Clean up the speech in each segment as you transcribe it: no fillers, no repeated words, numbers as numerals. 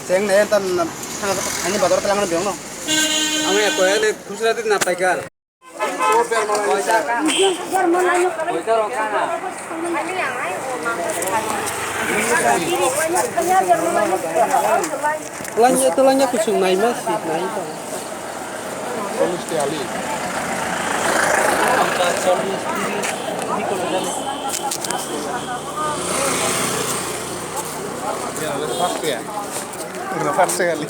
Ceng nih tan ini bator telangan biang no. আমি কয়েলে খুচরা দিন না পাইকার Tulangnya kusung naik masih naik. Solus kali. Ya, pasti ya. Udah pasti kali.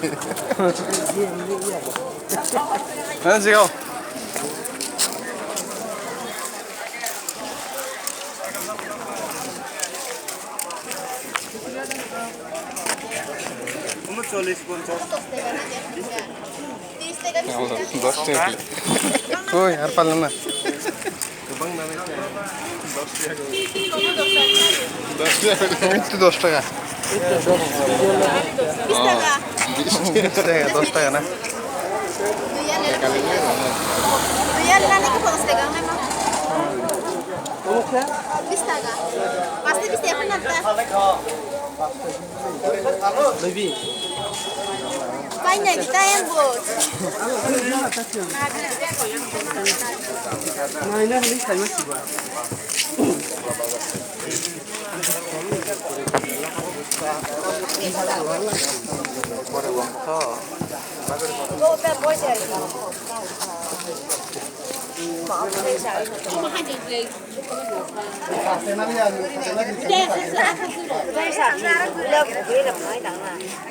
Let's go. Umur 40-50. 10 টাকা। কই আর পারলাম না। 10 টাকা। 10 টাকা না। Rian kan itu bonus pegang memang. Bisa gak? Pasti bisa apa nanti? Lebih. Banyak kita yang bos. Nah ini hari saya masih buat.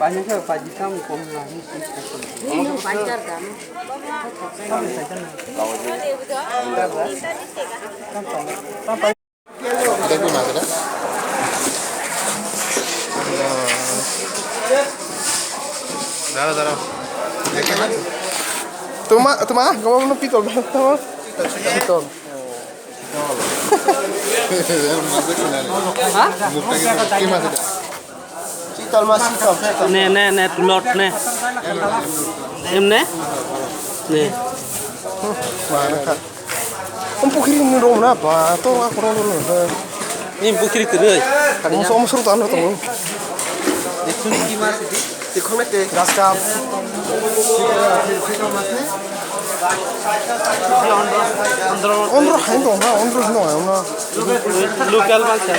Banyak ke pagi kamu pulang. Pancar kan? Ada guna ada? Darah. Tuma, kamu mau pitol berapa? Pitol. Hah? Gimana sudah? Citol mas citol. Nih, tulot nih. Em nih? Nih. Mana kan? Kiri ini rumah apa? Tuh aku dulu. Ini bukit terus. Kamu sama suruh tanah tuh. Itu gimana sih? Tikung nih gas kap. Ondro hain dong, ondro hain dong, Lokal macam.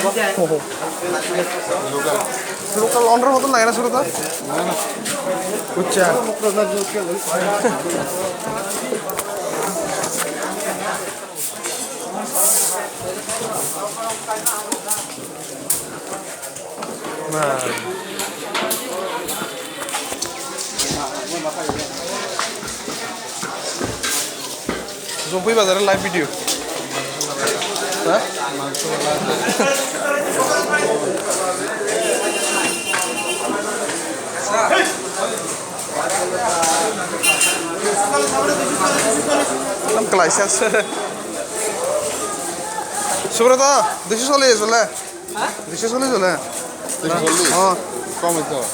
Lokal ondro mungkin lagi nasi suruh Ucap. Nah. Zombie bazar live video. Hah? Nam kelas ya. Subrata, this is only Zola. Hah? This is only Zola. This is only. Oh, come with us.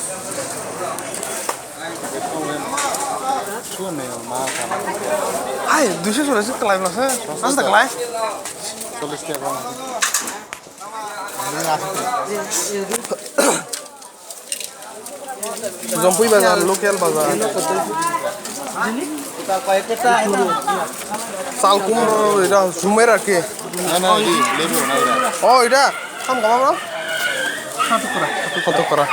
Hai, 200 sudah sih kelai mas, mas tak kelai? Tulis tiap orang. Zompui bazar, lokal bazar. Salkum itu Sumer ke? Oh, itu, kamu kemana? Satu kora.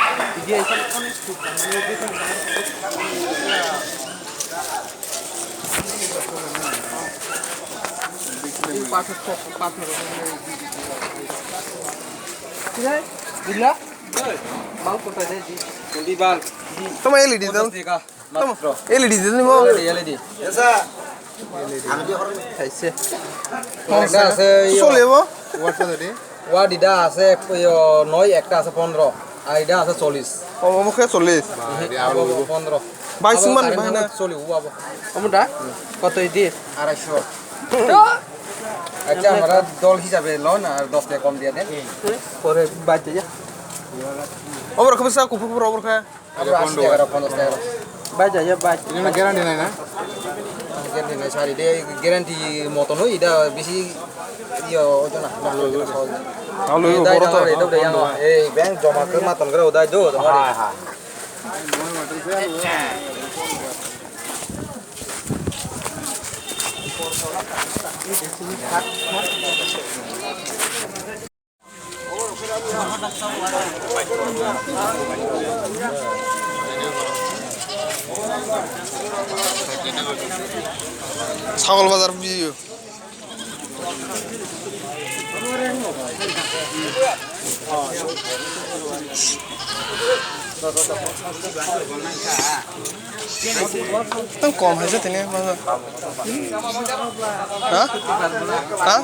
Bila? Mau kota deh di bang. Tama LED dong. LED dong mau. LED. Biasa. Kaise. Ada Sole bo? What tadi? Wah dida আছে নয় একটা আছে 15 আর এটা আছে 40 Oh, mau kayak 40. 15 22 man bahana. চলি উবাবো আমটা কত দি 250 আচ্ছা আমরা দল হিসাবে লন আর 10 টাকা কম দিয়ে দেন পরে বাজে যা Over ke besar kupu over ke. আমরা 80 টাকা 50 টাকা বাজে যা বাজে Ini garanti নাই না? গ্যারান্টি নাই সারি দে গ্যারান্টি মত নই এটা বেশি ইয়া ওজন না Kalau এটা boro to. এটা এই ব্যাংক জমা করে মাতন করে ওদাই দো তোমার ছাগল বাজার ভিডিও একদম কম হয়েছে তিনি বাজার হ্যাঁ হ্যাঁ